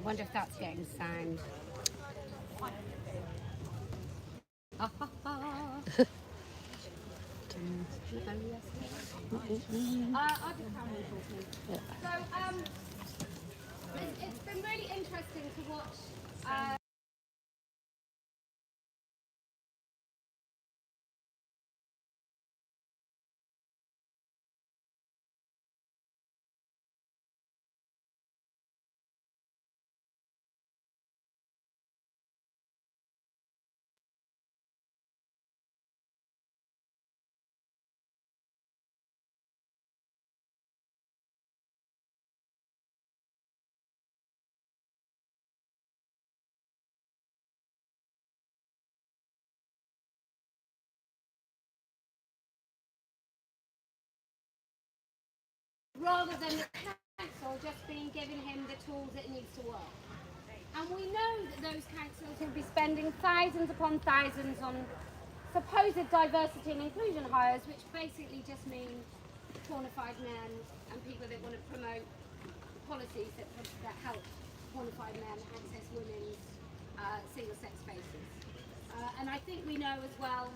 wonder if that's getting sound. It's been really interesting to watch. Rather than the council just being giving him the tools it needs to work. And we know that those councils will be spending thousands upon thousands on supposed diversity and inclusion hires, which basically just mean qualified men and people that want to promote policies that help qualified men access women's single-sex spaces. And I think we know as well,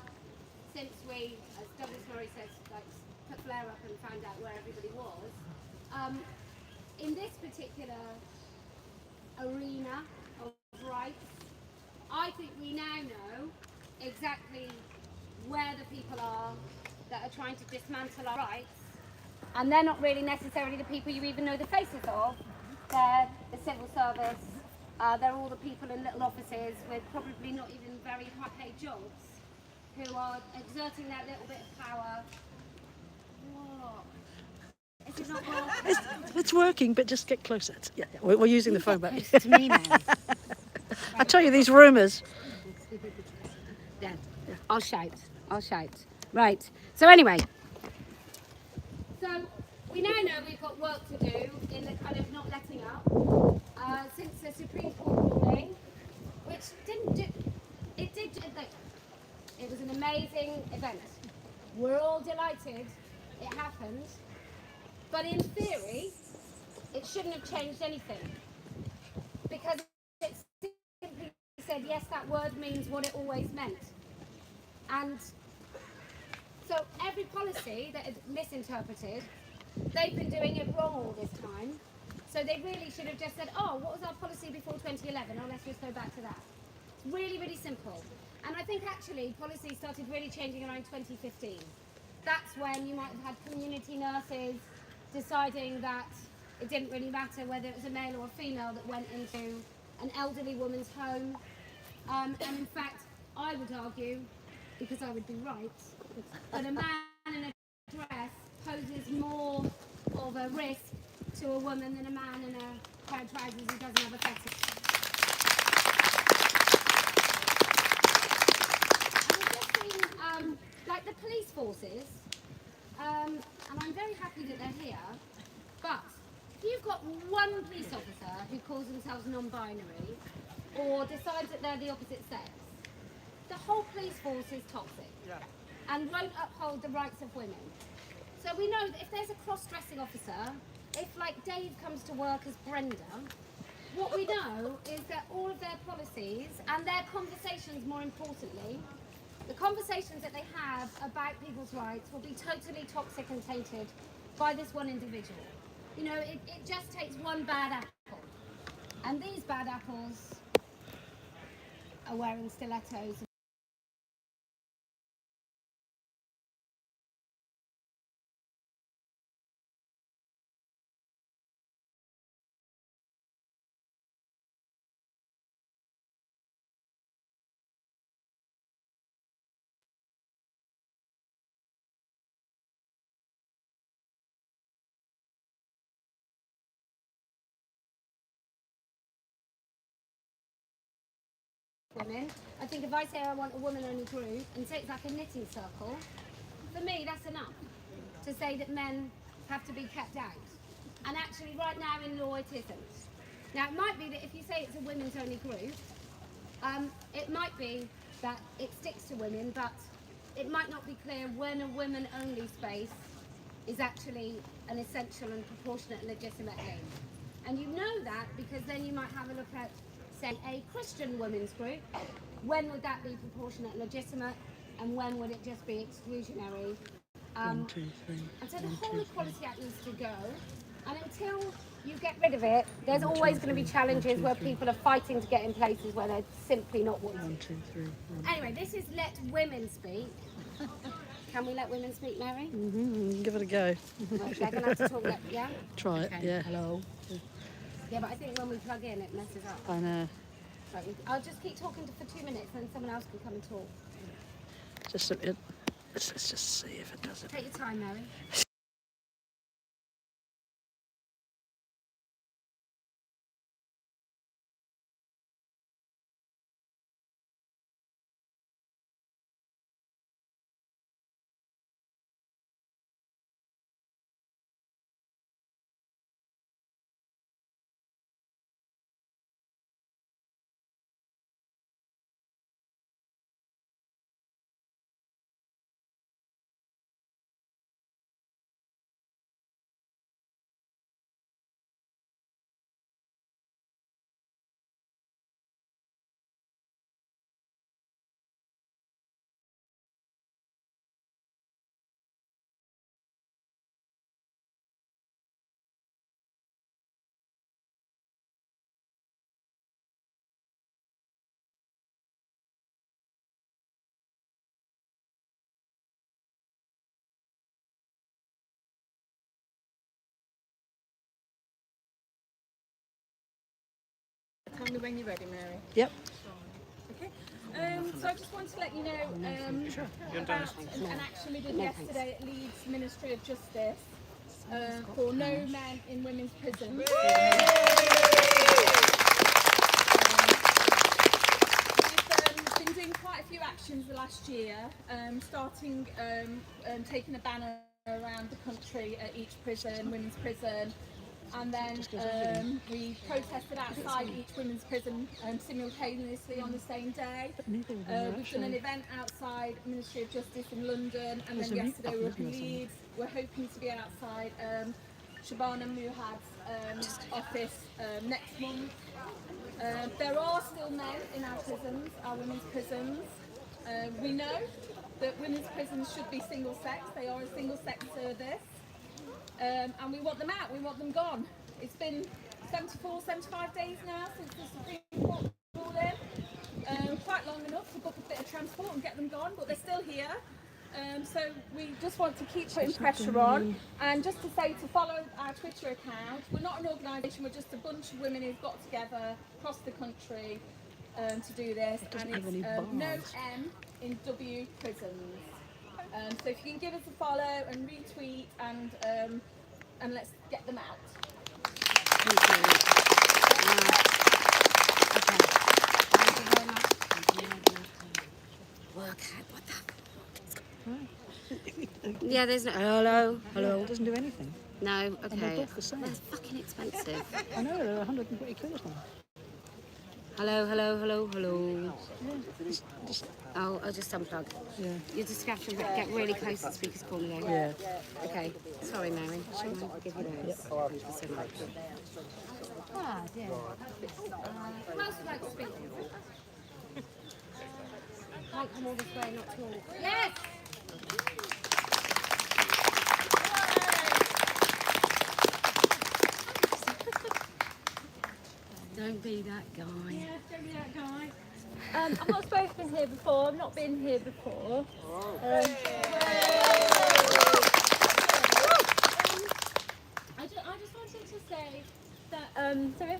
since we, as Douglas Murray says, like, put Blair up and found out where everybody was, in this particular arena of rights, I think we now know exactly where the people are that are trying to dismantle our rights, and they're not really necessarily the people you even know the faces of. They're the civil service, they're all the people in little offices with probably not even very high paid jobs who are exerting that little bit of power. What? Is it not working? It's working, but just get closer. Yeah, we're using the phone back. Close to me now. I tell you, these rumours. Yeah. I'll shout. Right. So anyway. So we now know we've got work to do in the kind of not letting up since the Supreme Court ruling, which it was an amazing event. We're all delighted it happened, but in theory, it shouldn't have changed anything, because it simply said, yes, that word means what it always meant. And so every policy that is misinterpreted, they've been doing it wrong all this time. So they really should have just said, oh, what was our policy before 2011? Oh, let's just go back to that. It's really, really simple. And I think actually policy started really changing around 2015. That's when you might have had community nurses deciding that it didn't really matter whether it was a male or a female that went into an elderly woman's home. And in fact, I would argue, because I would be right, that a man in a dress poses more of a risk to a woman than a man in a pair of trousers who doesn't have a fetish. And we've just seen, like the police forces, and I'm very happy that they're here, but if you've got one police officer who calls themselves non-binary or decides that they're the opposite sex, the whole police force is toxic and won't uphold the rights of women. So we know that if there's a cross-dressing officer, if like Dave comes to work as Brenda, what we know is that all of their policies and their conversations, more importantly, the conversations that they have about people's rights will be totally toxic and tainted by this one individual. You know, it just takes one bad apple. And these bad apples are wearing stilettos. Women. I think if I say I want a woman-only group and say it's like a knitting circle, for me that's enough to say that men have to be kept out. And actually right now in law it isn't. Now it might be that if you say it's a women's-only group, it might be that it sticks to women, but it might not be clear when a women-only space is actually an essential and proportionate and legitimate aim. And you know that because then you might have a look at, say, a Christian women's group. When would that be proportionate and legitimate? And when would it just be exclusionary? 1, 2, 3. And so the whole Equality Act needs to go. And until you get rid of it, there's always going to be challenges where people are fighting to get in places where they're simply not wanted. 1, 2, 3. Anyway, this is Let Women Speak. Can we let women speak, Mary? Give it a go. Right, they're going to have to talk, yeah? Try it, Okay. yeah. Hello. Yeah, but I think when we plug in, it messes up. I know. Right, I'll just keep talking for 2 minutes, and then someone else can come and talk. Let's just see if it does it. Take your time, Mary. Tell me when you're ready, Mary. Yep. Okay. So I just wanted to let you know about an action we did yesterday at Leeds Ministry of Justice for no men in women's prison. We've been doing quite a few actions the last year, starting taking a banner around the country at each prison, women's prison. And then we protested outside each women's prison simultaneously on the same day. We've done an event outside Ministry of Justice in London, and then yesterday we were in Leeds. We're hoping to be outside Shabana Muhad's office next month. There are still men in our prisons, our women's prisons. We know that women's prisons should be single sex. They are a single sex service. And we want them out, we want them gone. It's been 74, 75 days now since the Supreme Court ruled in. Quite long enough to book a bit of transport and get them gone, but they're still here. So we just want to keep putting pressure on. And just to say to follow our Twitter account, we're not an organisation, we're just a bunch of women who've got together across the country to do this. And it's No M in W prisons. So if you can give us a follow and retweet and let's get them out. Thank you. Okay. Thank you very much. Work out what the... Yeah, there's no... Hello. It doesn't do anything. No, And they're okay. both the same. That's fucking expensive. I know, they're 120 quid or something. Hello. Yeah, just Oh, I'll just unplug. yeah. You just have to get really close to the speaker's corner though. Yeah. Okay. Sorry, Mary. Shall I give you those? Thank you so much. Ah, dear. Who else would like to speak? Can't come all this way, not talk. Yes! Don't be that guy. Yeah, don't be that guy. I've not spoken here before, I've not been here before. I just wanted to say that so in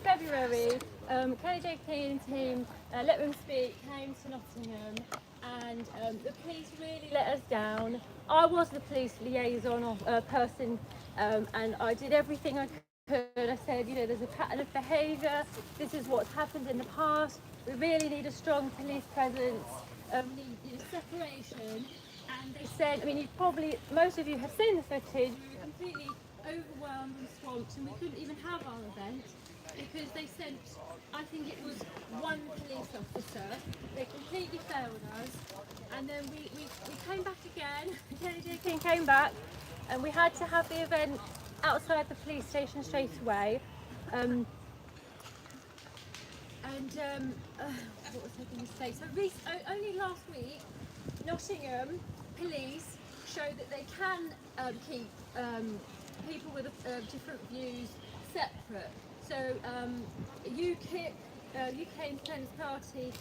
February, Kellie-Jay Keen team Let Women Speak came to Nottingham, and the police really let us down. I was the police liaison person, and I did everything I could. I said, there's a pattern of behaviour, this is what's happened in the past, we really need a strong police presence, we need separation. And they said, most of you have seen the footage, we were completely overwhelmed and swamped, and we couldn't even have our event because they sent, I think it was one police officer. They completely failed us, and then we came back again. Kellie-Jay Keen came back, and we had to have the event outside the police station straight away. What was I going to say? So only last week, Nottingham police showed that they can keep people with different views separate. So UK Independence Party,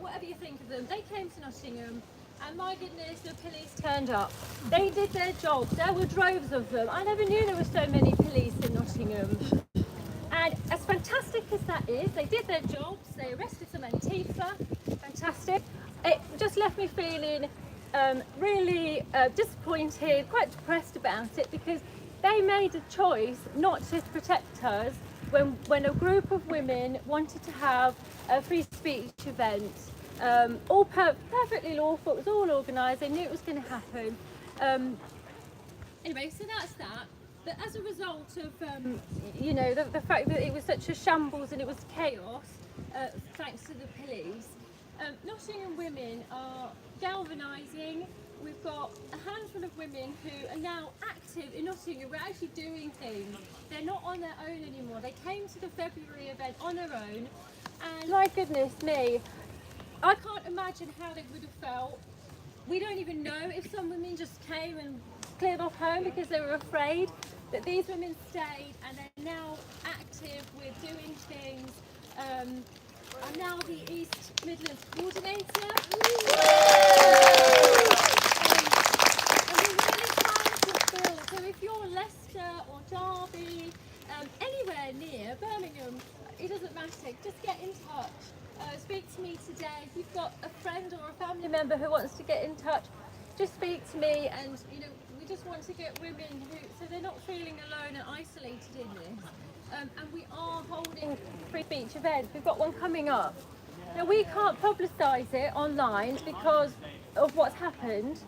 whatever you think of them, they came to Nottingham, and my goodness, the police turned up. They did their job. There were droves of them. I never knew there were so many police in Nottingham. And as fantastic as that is, they did their jobs. They arrested some Antifa. Fantastic. It just left me feeling really disappointed, quite depressed about it, because they made a choice not to protect us when a group of women wanted to have a free speech event. All perfectly lawful, it was all organised, they knew it was going to happen. Anyway, so that's that. But as a result of, the fact that it was such a shambles and it was chaos, thanks to the police, Nottingham women are galvanising. We've got a handful of women who are now active in Nottingham. We're actually doing things. They're not on their own anymore. They came to the February event on their own, and my goodness me, I can't imagine how they would have felt. We don't even know if some women just came and cleared off home because they were afraid. But these women stayed, and they're now active. We're doing things. I'm now the East Midlands coordinator. And we're really trying to build. So if you're Leicester or Derby, anywhere near Birmingham, it doesn't matter. Just get in touch. Speak to me today. If you've got a friend or a family member who wants to get in touch, just speak to me. And we just want to get women so they're not feeling alone and isolated in this. And we are holding free speech events. We've got one coming up. Now we can't publicise it online because of what's happened.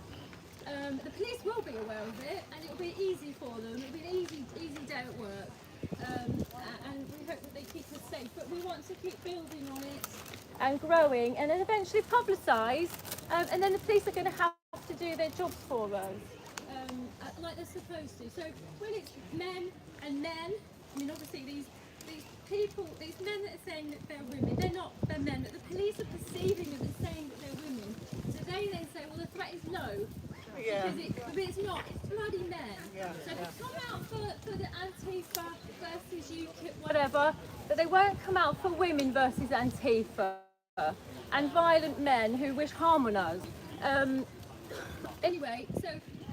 The police will be aware of it, and it'll be easy for them. It'll be an easy day at work. And we hope that they keep us safe, but we want to keep building on it and growing, and then eventually publicise, and then the police are going to have to do their jobs for us, like they're supposed to. So when it's men and men, I mean obviously these people, these men that are saying that they're women, they're men, that the police are perceiving them and saying that they're women. So they then say, well, the threat is low. Yeah. But it's not, it's bloody men. Yeah. So they come out for the Antifa versus UKIP, whatever, but they won't come out for women versus Antifa and violent men who wish harm on us. Anyway, so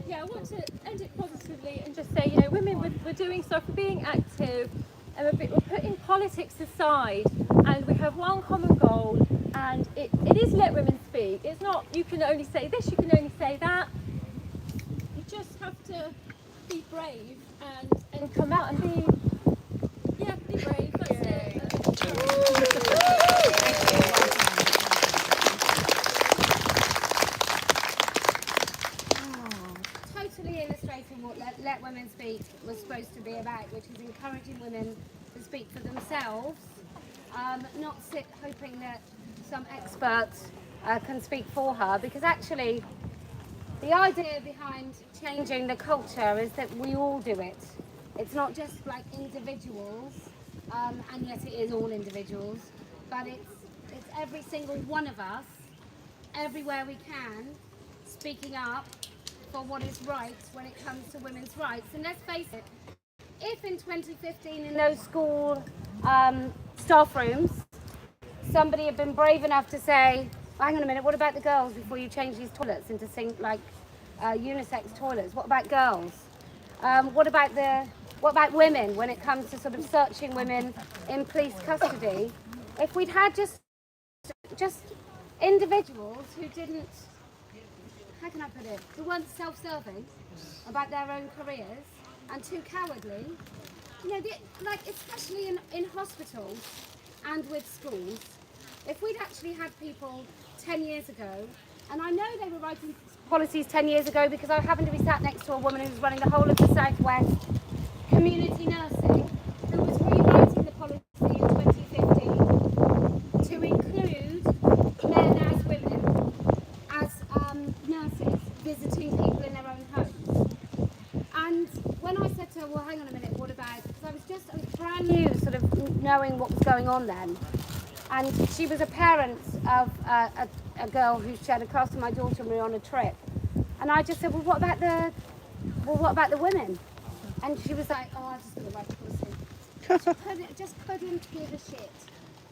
yeah, I want to end it positively and just say, women, we're doing stuff, we're being active, and we're putting politics aside, and we have one common goal, and it is let women speak. It's not, you can only say this, you can only say that. You just have to be brave and come out and be brave. That's it. Totally illustrating what Let Women Speak was supposed to be about, which is encouraging women to speak for themselves, not sit hoping that some expert can speak for her, because actually the idea behind changing the culture is that we all do it. It's not just like individuals, and yes, it is all individuals, but it's every single one of us, everywhere we can, speaking up for what is right when it comes to women's rights. And let's face it, if in 2015 in those school staff rooms, somebody had been brave enough to say, hang on a minute, what about the girls before you change these toilets into unisex toilets? What about girls? What about women when it comes to sort of searching women in police custody? If we'd had just individuals who didn't, how can I put it, who weren't self-serving about their own careers and too cowardly, especially in hospitals and with schools, if we'd actually had people 10 years ago, and I know they were writing policies 10 years ago because I happened to be sat next to a woman who was running the whole of the Southwest community nursing, who was rewriting the policy in 2015 to include men as women, as nurses visiting people in their own homes. And when I said to her, well, hang on knowing what was going on then. And she was a parent of a girl who shared a class with my daughter and we were on a trip. And I just said, well, what about the women? And she was like, oh, I just got to write pussy. Just couldn't give a shit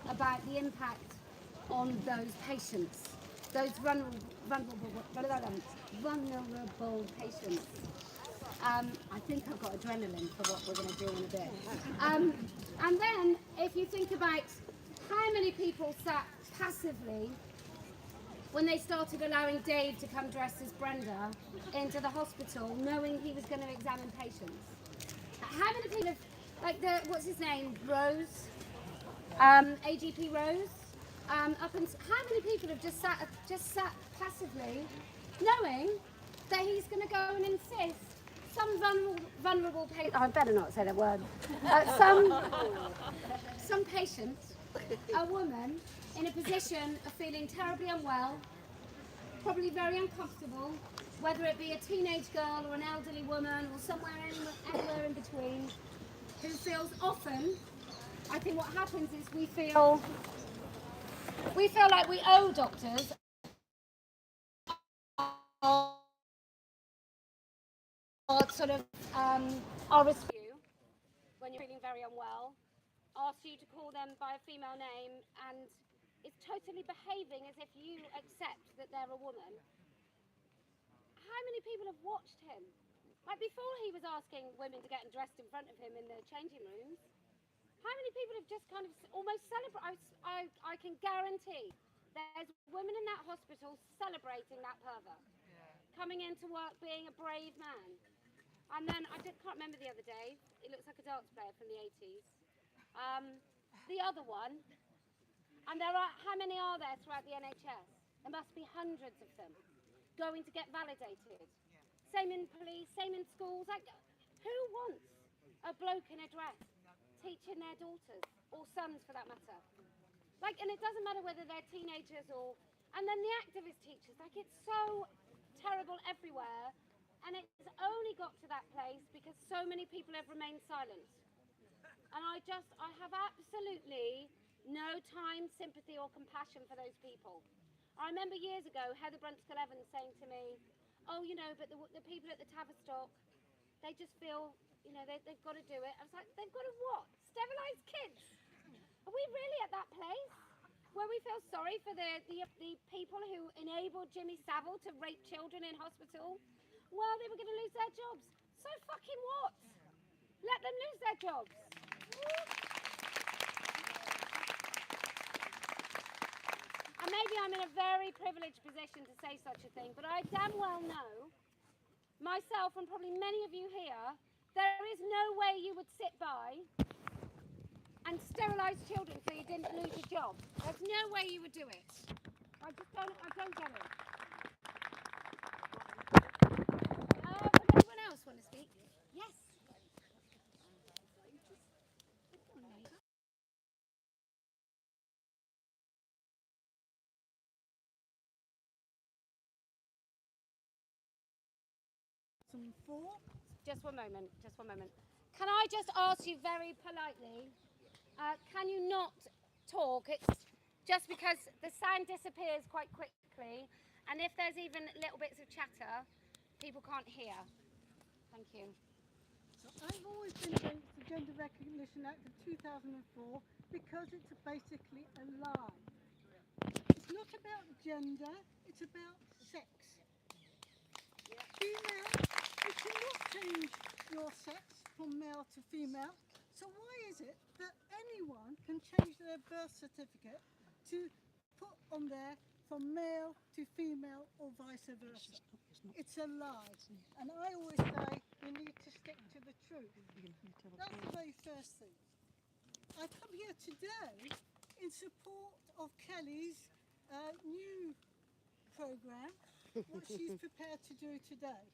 about the impact on those patients, those vulnerable patients. I think I've got adrenaline for what we're going to do in a bit. And then, if you think about how many people sat passively when they started allowing Dave to come dressed as Brenda into the hospital, knowing he was going to examine patients. How many people have, like what's his name, Rose, AGP Rose, how many people have just sat passively, knowing that he's going to go and insist some vulnerable patient, I better not say that word, some patient, a woman in a position of feeling terribly unwell, probably very uncomfortable, whether it be a teenage girl or an elderly woman or anywhere in between, who feels often, I think what happens is we feel like we owe doctors or sort of our rescue when you're feeling very unwell, ask you to call them by a female name, and is totally behaving as if you accept that they're a woman. How many people have watched him? Like before he was asking women to get dressed in front of him in the changing rooms, how many people have just kind of almost celebrated? I can guarantee there's women in that hospital celebrating that pervert. Coming into work being a brave man. And then, I can't remember the other day, it looks like a darts player from the 80s. The other one, and how many are there throughout the NHS? There must be hundreds of them going to get validated. Same in police, same in schools. Like, who wants a bloke in a dress teaching their daughters, or sons for that matter? Like, and it doesn't matter whether they're teenagers or, and then the activist teachers, like it's so terrible everywhere. And it's only got to that place because so many people have remained silent. And I have absolutely no time, sympathy or compassion for those people. I remember years ago, Heather Brunskill-Evans saying to me, oh, you know, but the people at the Tavistock, they just feel, you know, they've got to do it. I was like, they've got to what? Sterilise kids? Are we really at that place where we feel sorry for the people who enabled Jimmy Savile to rape children in hospital? Well, they were going to lose their jobs. So fucking what? Let them lose their jobs. And maybe I'm in a very privileged position to say such a thing, but I damn well know, myself and probably many of you here, there is no way you would sit by and sterilise children so you didn't lose your job. There's no way you would do it. I don't get it. Does anyone else want to speak? Yes. Just one moment. Can I just ask you very politely, can you not talk? It's just because the sound disappears quite quickly, and if there's even little bits of chatter, people can't hear. Thank you. So I've always been against the Gender Recognition Act of 2004 because it's basically a lie. It's not about gender, it's about sex. Female, you cannot change your sex from male to female. So why is it that anyone can change their birth certificate to put on there from male to female or vice versa? It's a lie. And I always say you need to stick to the truth. That's the very first thing. I come here today in support of Kellie's new programme, what she's prepared to do today.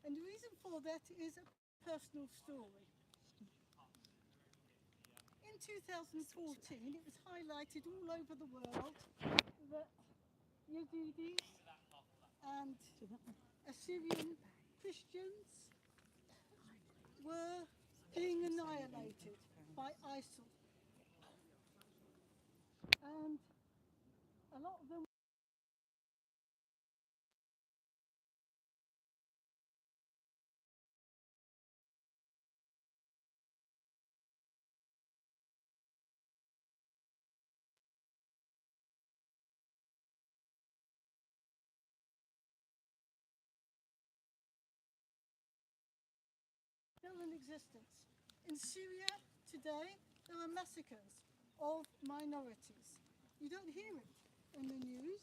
And the reason for that is a personal story. In 2014, it was highlighted all over the world that Yazidis and Assyrian Christians were being annihilated by ISIL. and a lot of them still in existence. In Syria today, there are massacres of minorities. You don't hear it in the news.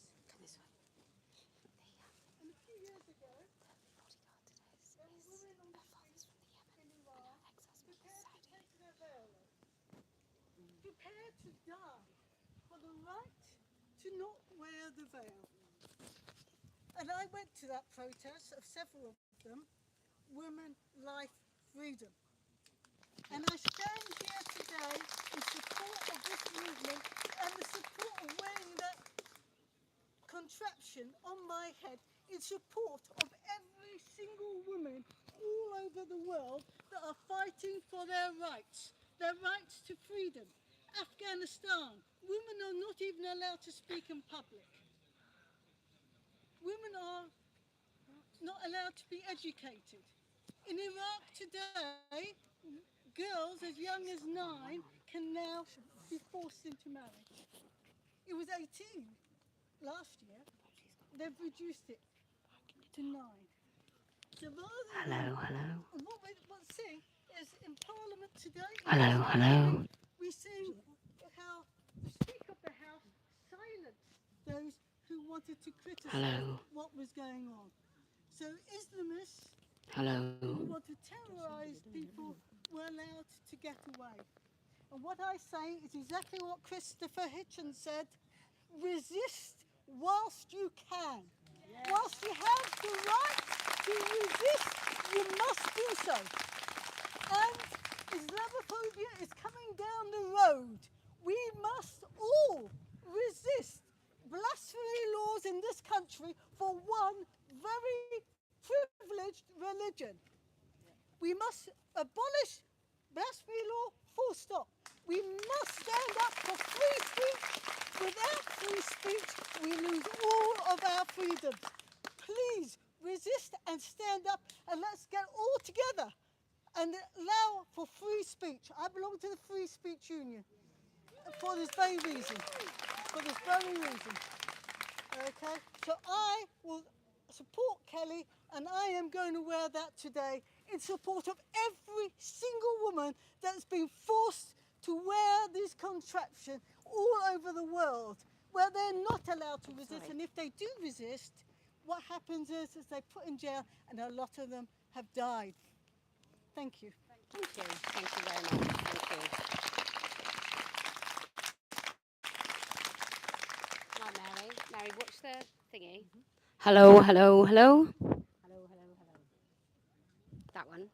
And a few years ago, there were women on the street in Iran prepared to take their veil off, prepared to die for the right to not wear the veil. And I went to that protest of several of them, Women, Life, Freedom. And I stand here today in support of this movement and the support of wearing that contraption on my head, in support of every single woman all over the world that are fighting for their rights to freedom. Afghanistan, women are not even allowed to speak in public. Women are not allowed to be educated. In Iraq today, girls as young as 9 can now be forced into marriage. It was 18 last year. They've reduced it to 9. So Hello, hello. What's saying is in Parliament today, Hello, hello. we see how the Speaker of the House silenced those who wanted to criticise Hello. what was going on. So Islamists Hello. who want to terrorise people were allowed to get away. And what I say is exactly what Christopher Hitchens said: resist whilst you can. Yes. Whilst you have the right to resist, you must do so. And Islamophobia is coming down the road. We must all resist blasphemy laws in this country for one very privileged religion. We must abolish blasphemy law, full stop. We must stand up for free speech. Without free speech, we lose all of our freedoms. Please resist and stand up, and let's get all together and allow for free speech. I belong to the Free Speech Union for this very reason. Okay, so I will support Kelly, and I am going to wear that today in support of every single woman that's been forced to wear this contraption all over the world, where they're not allowed to resist. And if they do resist, what happens is they're put in jail, and a lot of them have died. Thank you. Thank you. Thank you very much. Thank you. Right, Mary. Mary, watch the thingy. Hello, hello, hello. Hello, hello, hello. That one.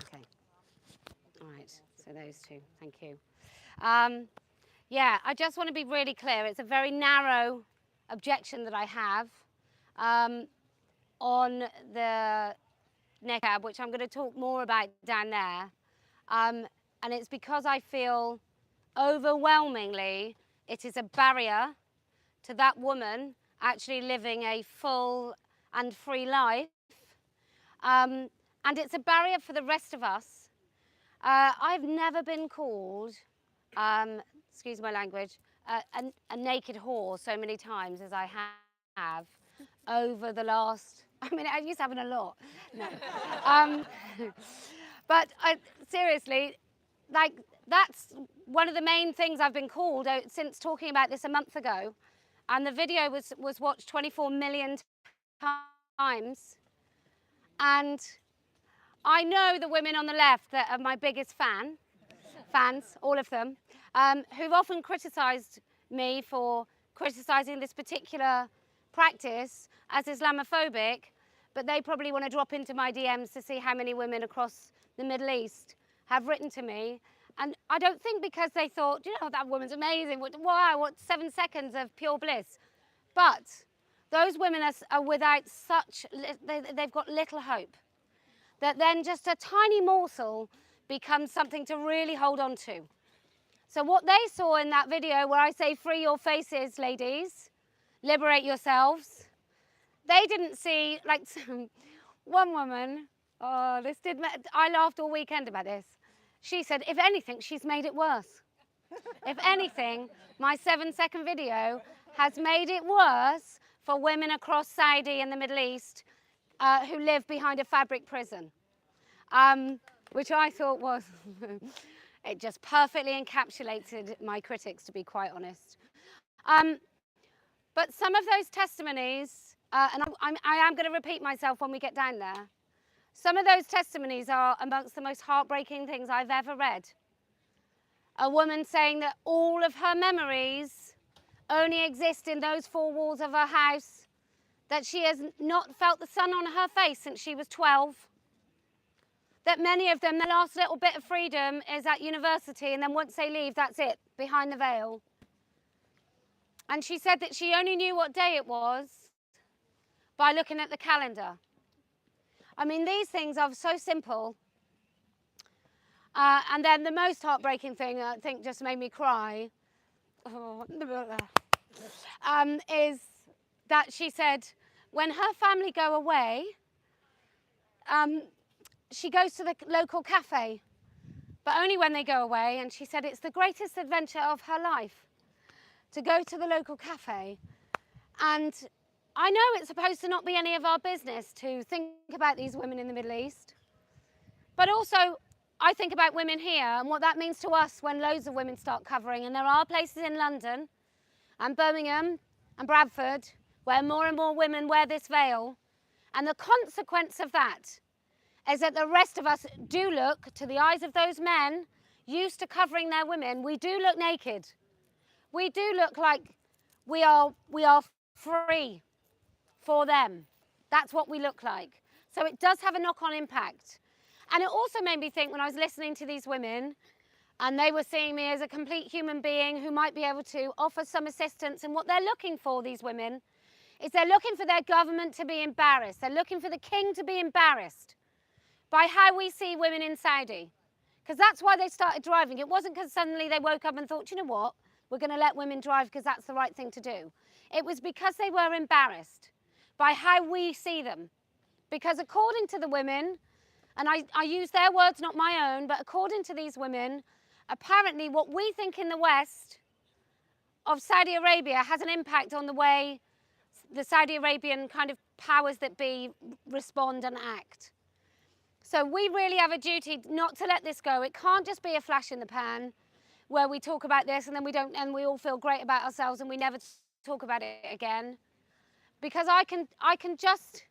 Okay. All right. So those two. Thank you. Yeah, I just want to be really clear. It's a very narrow objection that I have on the niqab, which I'm going to talk more about down there. And it's because I feel overwhelmingly it is a barrier to that woman actually living a full and free life. And it's a barrier for the rest of us. I've never been called, excuse my language, a naked whore so many times as I have over the last, I mean, I used to have a lot. No. But seriously, like, that's one of the main things I've been called since talking about this a month ago. And the video was watched 24 million times. And I know the women on the left that are my biggest fans, all of them, who've often criticised me for criticising this particular practice as Islamophobic, but they probably want to drop into my DMs to see how many women across the Middle East have written to me. And I don't think because they thought, you know, that woman's amazing, wow, what 7 seconds of pure bliss. But those women are without they've got little hope. That then just a tiny morsel becomes something to really hold on to. So what they saw in that video where I say free your faces, ladies, liberate yourselves, they didn't see, like, one woman, oh, I laughed all weekend about this. She said, if anything, she's made it worse. If anything, my 7-second video has made it worse for women across Saudi and the Middle East who live behind a fabric prison, which I thought was, it just perfectly encapsulated my critics, to be quite honest. But some of those testimonies, and I am going to repeat myself when we get down there, some of those testimonies are amongst the most heartbreaking things I've ever read. A woman saying that all of her memories only exist in those 4 walls of her house, that she has not felt the sun on her face since she was 12, that many of them, their last little bit of freedom is at university, and then once they leave, that's it, behind the veil. And she said that she only knew what day it was by looking at the calendar. I mean, these things are so simple. And then the most heartbreaking thing, I think just made me cry, is that she said when her family go away, she goes to the local cafe, but only when they go away. And she said it's the greatest adventure of her life to go to the local cafe. And I know it's supposed to not be any of our business to think about these women in the Middle East, but also I think about women here and what that means to us when loads of women start covering. And there are places in London and Birmingham and Bradford where more and more women wear this veil. And the consequence of that is that the rest of us do look, to the eyes of those men used to covering their women, we do look naked. We do look like we are free for them. That's what we look like. So it does have a knock-on impact. And it also made me think when I was listening to these women and they were seeing me as a complete human being who might be able to offer some assistance, and what they're looking for, these women, is they're looking for their government to be embarrassed. They're looking for the king to be embarrassed by how we see women in Saudi. Because that's why they started driving. It wasn't because suddenly they woke up and thought, you know what, we're going to let women drive because that's the right thing to do. It was because they were embarrassed by how we see them. Because according to the women, and I use their words, not my own, but according to these women, apparently what we think in the West of Saudi Arabia has an impact on the way the Saudi Arabian kind of powers that be respond and act. So we really have a duty not to let this go. It can't just be a flash in the pan where we talk about this and then we don't, and we all feel great about ourselves and we never talk about it again. Because I can just,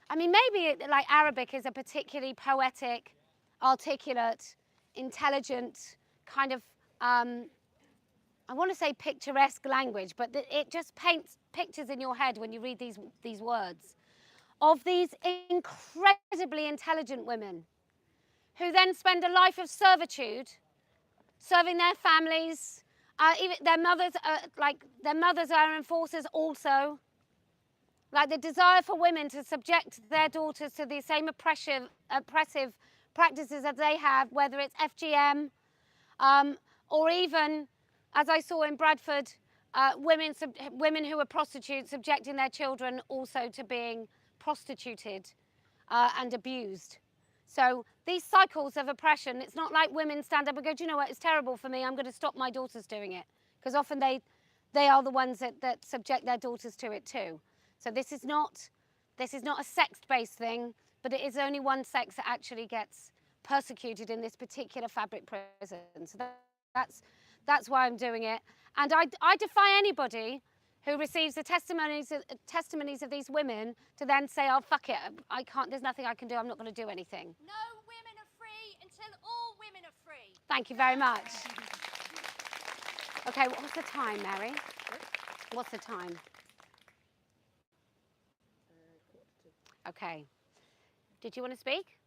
I mean, maybe like Arabic is a particularly poetic, articulate, intelligent kind of, I want to say picturesque language, but it just paints pictures in your head when you read these words of these incredibly intelligent women who then spend a life of servitude, serving their families, even their mothers are enforcers also. Like the desire for women to subject their daughters to the same oppressive practices as they have, whether it's FGM, or even, as I saw in Bradford, women who are prostitutes subjecting their children also to being prostituted and abused. So these cycles of oppression, it's not like women stand up and go, do you know what, it's terrible for me, I'm going to stop my daughters doing it. Because often they are the ones that subject their daughters to it too. So this is not a sex-based thing, but it is only one sex that actually gets persecuted in this particular fabric prison. So that's why I'm doing it. And I defy anybody who receives the testimonies of these women to then say, oh, fuck it, I can't, there's nothing I can do, I'm not going to do anything. No women are free until all women are free. Thank you very much. Okay, what's the time, Mary? What's the time? Okay. Did you want to speak?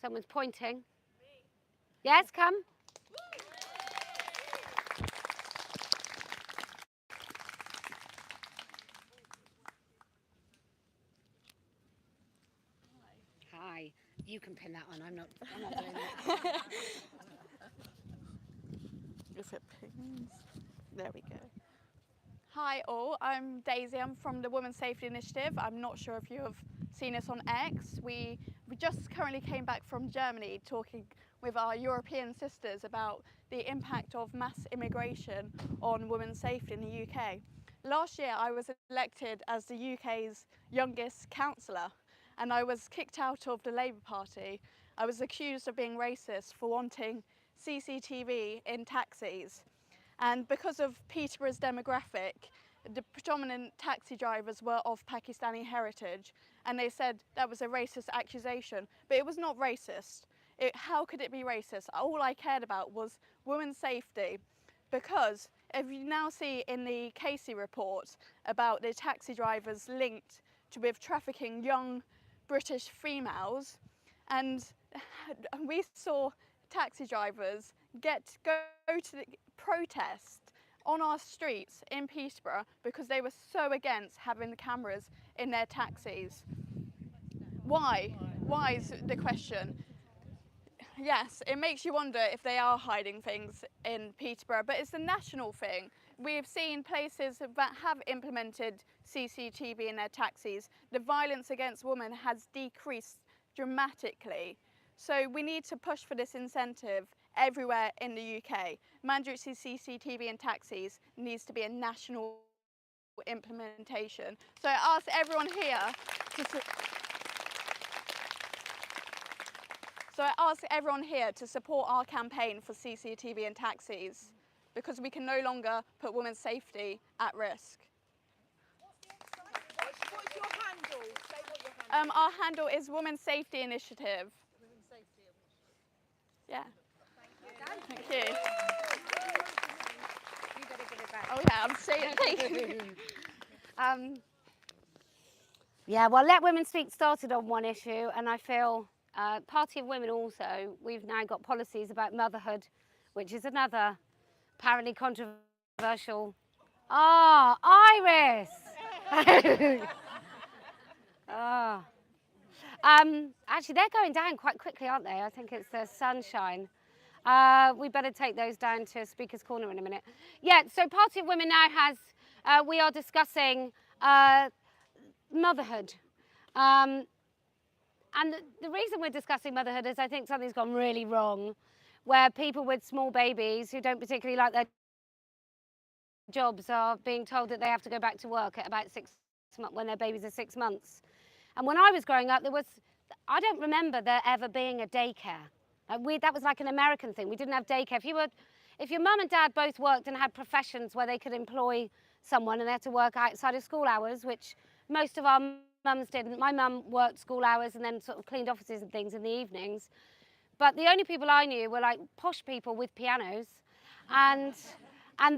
Someone's pointing. Me. Yes, come. Hi. You can pin that on. I'm not doing that. If it pings. There we go. Hi all, I'm Daisy. I'm from the Women's Safety Initiative. I'm not sure if you have seen us on X. We just currently came back from Germany talking with our European sisters about the impact of mass immigration on women's safety in the UK. Last year I was elected as the UK's youngest councillor, and I was kicked out of the Labour Party. I was accused of being racist for wanting CCTV in taxis. And because of Peterborough's demographic, the predominant taxi drivers were of Pakistani heritage, and they said that was a racist accusation, but it was not racist. How could it be racist? All I cared about was women's safety, because if you now see in the Casey report about the taxi drivers linked with trafficking young British females, and we saw taxi drivers go to the protest on our streets in Peterborough because they were so against having the cameras in their taxis. Why? Why is the question. Yes, it makes you wonder if they are hiding things in Peterborough, but it's a national thing. We've seen places that have implemented CCTV in their taxis. The violence against women has decreased dramatically. So we need to push for this incentive everywhere in the UK. Mandatory CCTV in taxis needs to be a national implementation. So I ask everyone here to support our campaign for CCTV in taxis, because we can no longer put women's safety at risk. What's your handle? Say what your handle Our handle is Women's Safety Initiative. Yeah. Thank you. You gotta give it back. Oh yeah, I'm saying thank you. Yeah, well, Let Women Speak started on one issue, and I feel Party of Women also, we've now got policies about motherhood, which is another apparently controversial. Ah, Iris! Oh. Actually, they're going down quite quickly, aren't they? I think it's the sunshine. We better take those down to Speaker's Corner in a minute. Yeah, so Party of Women now has, we are discussing motherhood. And the reason we're discussing motherhood is I think something's gone really wrong, where people with small babies who don't particularly like their jobs are being told that they have to go back to work at about 6 months, when their babies are 6 months. And when I was growing up, I don't remember there ever being a daycare. That was like an American thing. We didn't have daycare. If your mum and dad both worked and had professions where they could employ someone and they had to work outside of school hours, which most of our mums didn't. My mum worked school hours and then sort of cleaned offices and things in the evenings. But the only people I knew were like posh people with pianos, and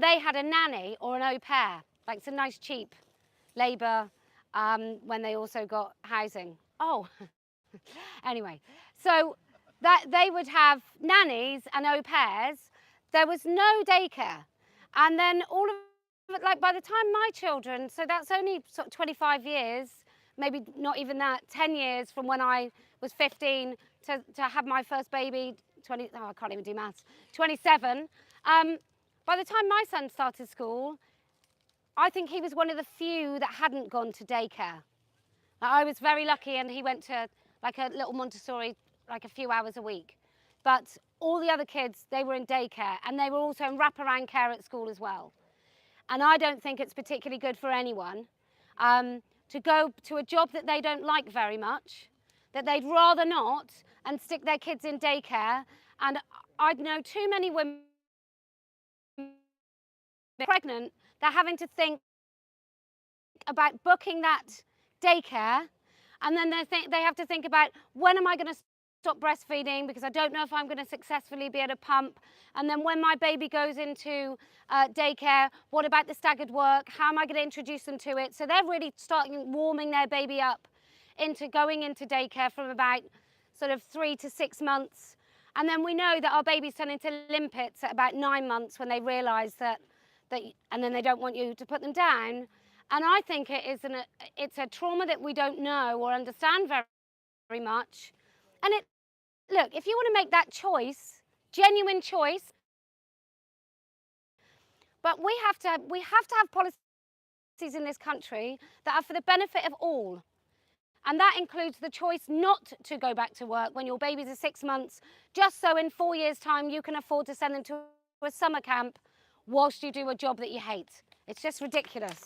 they had a nanny or an au pair, like some nice cheap labour, when they also got housing. Oh, anyway, so that they would have nannies and au pairs. There was no daycare. And then all of it, like by the time my children, so that's only sort of 25 years, maybe not even that, 10 years from when I was 15 to have my first baby, I can't even do maths, 27. By the time my son started school, I think he was one of the few that hadn't gone to daycare. I was very lucky, and he went to like a little Montessori, like a few hours a week. But all the other kids, they were in daycare, and they were also in wraparound care at school as well. And I don't think it's particularly good for anyone to go to a job that they don't like very much, that they'd rather not, and stick their kids in daycare. And I know too many women pregnant, they're having to think about booking that daycare, and then they have to think about, when am I going to stop breastfeeding, because I don't know if I'm going to successfully be able to pump. And then when my baby goes into daycare, what about the staggered work? How am I going to introduce them to it? So they're really starting warming their baby up into going into daycare from about sort of 3 to 6 months. And then we know that our babies turn into limpets at about 9 months when they realise that, and then they don't want you to put them down. And I think it's a trauma that we don't know or understand very much. And look, if you want to make that choice, genuine choice, But we have to have policies in this country that are for the benefit of all. And that includes the choice not to go back to work when your babies are 6 months, just so in 4 years' time you can afford to send them to a summer camp whilst you do a job that you hate. It's just ridiculous.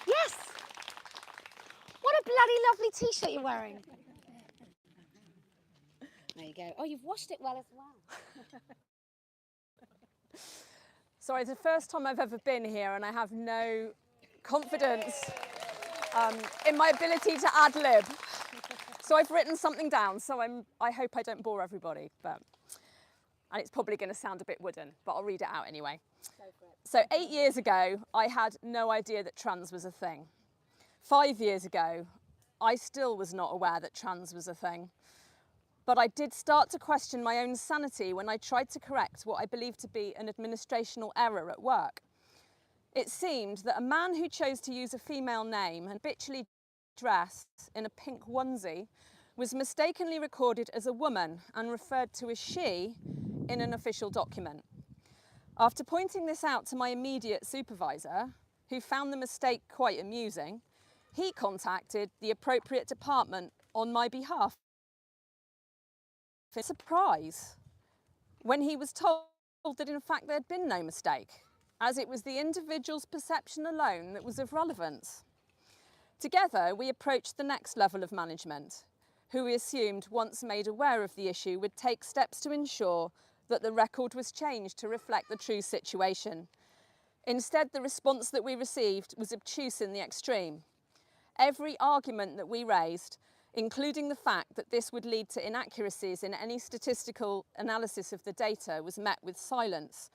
Yes! What a bloody lovely t-shirt you're wearing. There you go. Oh, you've washed it well as well. Sorry, it's the first time I've ever been here and I have no confidence in my ability to ad-lib. So I've written something down, so I hope I don't bore everybody, and it's probably going to sound a bit wooden, but I'll read it out anyway. Go for it. So 8 years ago, I had no idea that trans was a thing. 5 years ago, I still was not aware that trans was a thing. But I did start to question my own sanity when I tried to correct what I believed to be an administrational error at work. It seemed that a man who chose to use a female name and habitually dressed in a pink onesie was mistakenly recorded as a woman and referred to as she in an official document. After pointing this out to my immediate supervisor, who found the mistake quite amusing, he contacted the appropriate department on my behalf. Surprise when he was told that in fact there had been no mistake, as it was the individual's perception alone that was of relevance. Together we approached the next level of management, who we assumed, once made aware of the issue, would take steps to ensure that the record was changed to reflect the true situation. Instead, the response that we received was obtuse in the extreme. Every argument that we raised, including the fact that this would lead to inaccuracies in any statistical analysis of the data, was met with silence.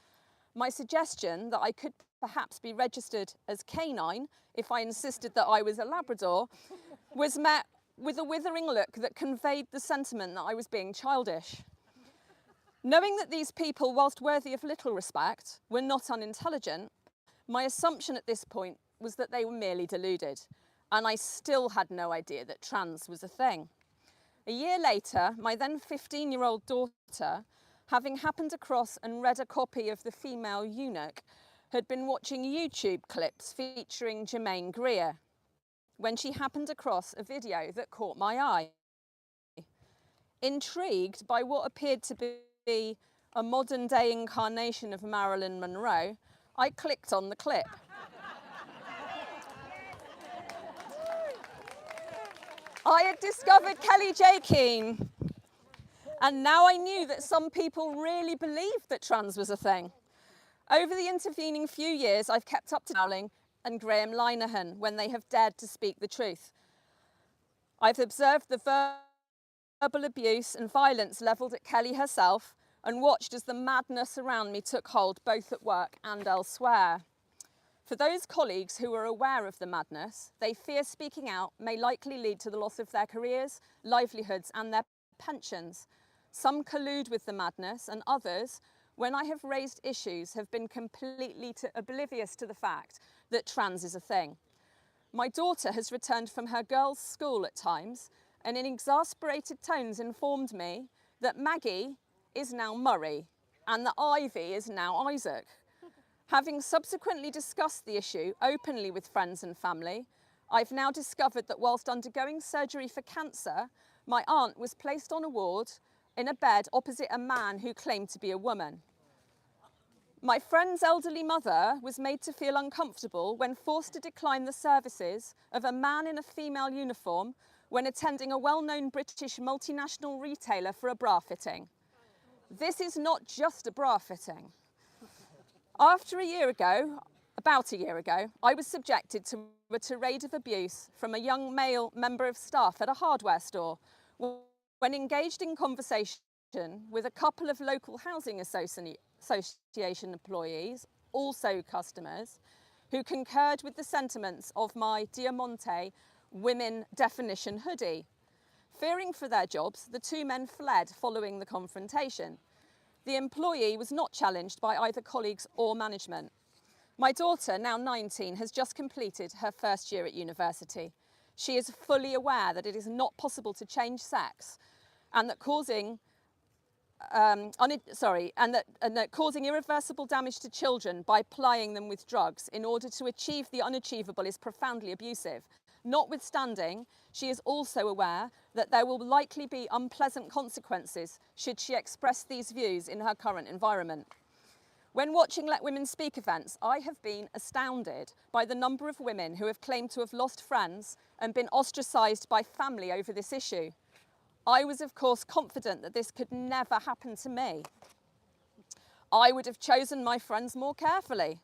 My suggestion that I could perhaps be registered as canine if I insisted that I was a Labrador was met with a withering look that conveyed the sentiment that I was being childish. Knowing that these people, whilst worthy of little respect, were not unintelligent, my assumption at this point was that they were merely deluded. And I still had no idea that trans was a thing. A year later, my then 15-year-old daughter, having happened across and read a copy of The Female Eunuch, had been watching YouTube clips featuring Germaine Greer when she happened across a video that caught my eye. Intrigued by what appeared to be a modern-day incarnation of Marilyn Monroe, I clicked on the clip. I had discovered Kellie-Jay Keen, and now I knew that some people really believed that trans was a thing. Over the intervening few years, I've kept up to Dowling and Graham Linehan when they have dared to speak the truth. I've observed the verbal abuse and violence levelled at Kelly herself and watched as the madness around me took hold both at work and elsewhere. For those colleagues who are aware of the madness, they fear speaking out may likely lead to the loss of their careers, livelihoods and their pensions. Some collude with the madness and others, when I have raised issues, have been completely oblivious to the fact that trans is a thing. My daughter has returned from her girls' school at times and in exasperated tones informed me that Maggie is now Murray and that Ivy is now Isaac. Having subsequently discussed the issue openly with friends and family, I've now discovered that whilst undergoing surgery for cancer, my aunt was placed on a ward in a bed opposite a man who claimed to be a woman. My friend's elderly mother was made to feel uncomfortable when forced to decline the services of a man in a female uniform when attending a well-known British multinational retailer for a bra fitting. This is not just a bra fitting. About a year ago, I was subjected to a tirade of abuse from a young male member of staff at a hardware store when engaged in conversation with a couple of local housing association employees, also customers, who concurred with the sentiments of my Diamante women definition hoodie. Fearing for their jobs, the two men fled following the confrontation. The employee was not challenged by either colleagues or management. My daughter, now 19, has just completed her first year at university. She is fully aware that it is not possible to change sex and that causing and that causing irreversible damage to children by plying them with drugs in order to achieve the unachievable is profoundly abusive. Notwithstanding, she is also aware that there will likely be unpleasant consequences should she express these views in her current environment. When watching Let Women Speak events, I have been astounded by the number of women who have claimed to have lost friends and been ostracised by family over this issue. I was, of course, confident that this could never happen to me. I would have chosen my friends more carefully,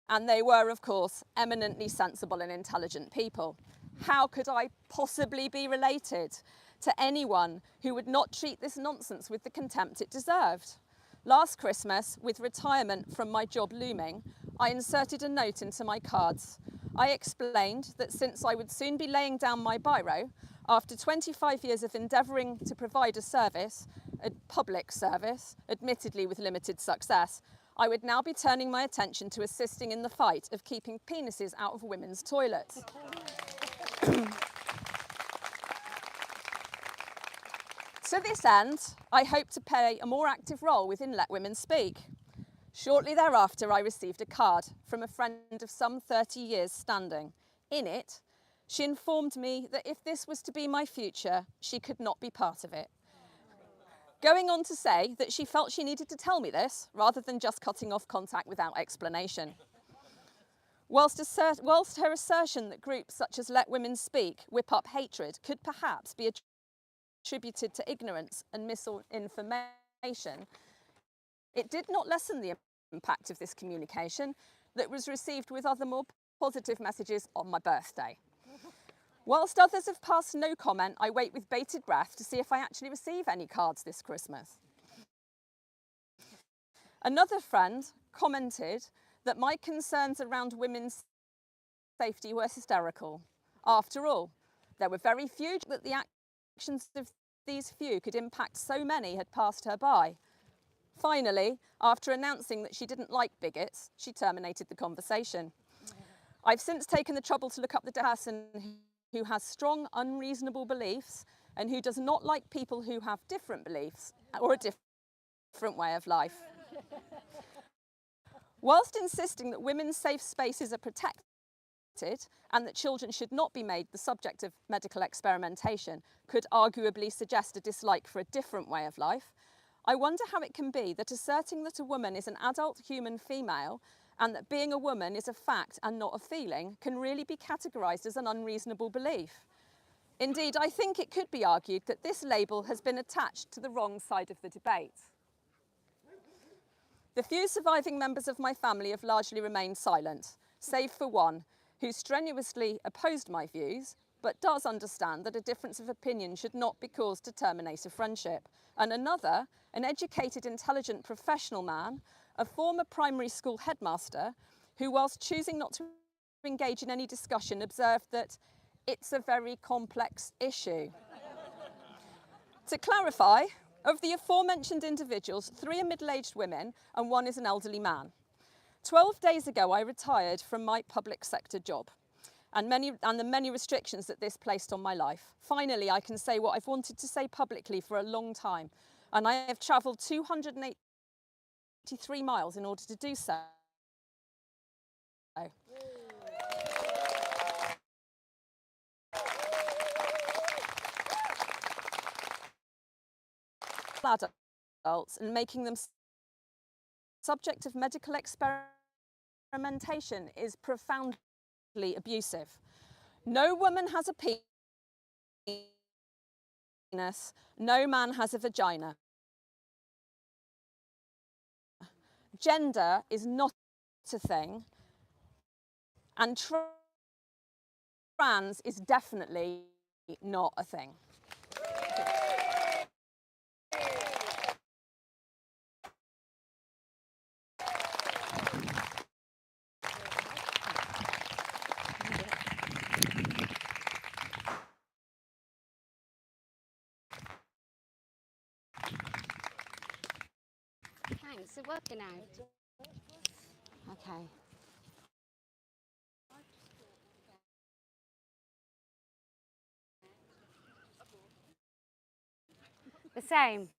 and they were, of course, eminently sensible and intelligent people. How could I possibly be related to anyone who would not treat this nonsense with the contempt it deserved? Last Christmas, with retirement from my job looming, I inserted a note into my cards. I explained that since I would soon be laying down my biro, after 25 years of endeavouring to provide a service, a public service, admittedly with limited success, I would now be turning my attention to assisting in the fight of keeping penises out of women's toilets. To this end, I hope to play a more active role within Let Women Speak. Shortly thereafter, I received a card from a friend of some 30 years standing. In it, she informed me that if this was to be my future, she could not be part of it. Going on to say that she felt she needed to tell me this, rather than just cutting off contact without explanation. Whilst her assertion that groups such as Let Women Speak whip up hatred could perhaps be attributed to ignorance and misinformation, it did not lessen the impact of this communication that was received with other more positive messages on my birthday. Whilst others have passed no comment, I wait with bated breath to see if I actually receive any cards this Christmas. Another friend commented that my concerns around women's safety were hysterical. After all, there were very few that the actions of these few could impact so many had passed her by. Finally, after announcing that she didn't like bigots, she terminated the conversation. I've since taken the trouble to look up the person who has strong, unreasonable beliefs and who does not like people who have different beliefs or a different way of life. Whilst insisting that women's safe spaces are protected and that children should not be made the subject of medical experimentation could arguably suggest a dislike for a different way of life, I wonder how it can be that asserting that a woman is an adult human female and that being a woman is a fact and not a feeling can really be categorised as an unreasonable belief. Indeed, I think it could be argued that this label has been attached to the wrong side of the debate. The few surviving members of my family have largely remained silent, save for one, who strenuously opposed my views, but does understand that a difference of opinion should not be cause to terminate a friendship, and another, an educated, intelligent professional man, a former primary school headmaster, who whilst choosing not to engage in any discussion observed that it's a very complex issue. To clarify, of the aforementioned individuals, 3 are middle-aged women and 1 is an elderly man. 12 days ago, I retired from my public sector job and the many restrictions that this placed on my life. Finally, I can say what I've wanted to say publicly for a long time, and I have travelled 283 miles in order to do so. Adults and making them subject of medical experimentation is profoundly abusive. No woman has a penis, no man has a vagina. Gender is not a thing, and trans is definitely not a thing. Thanks, it's working out. Okay. The same.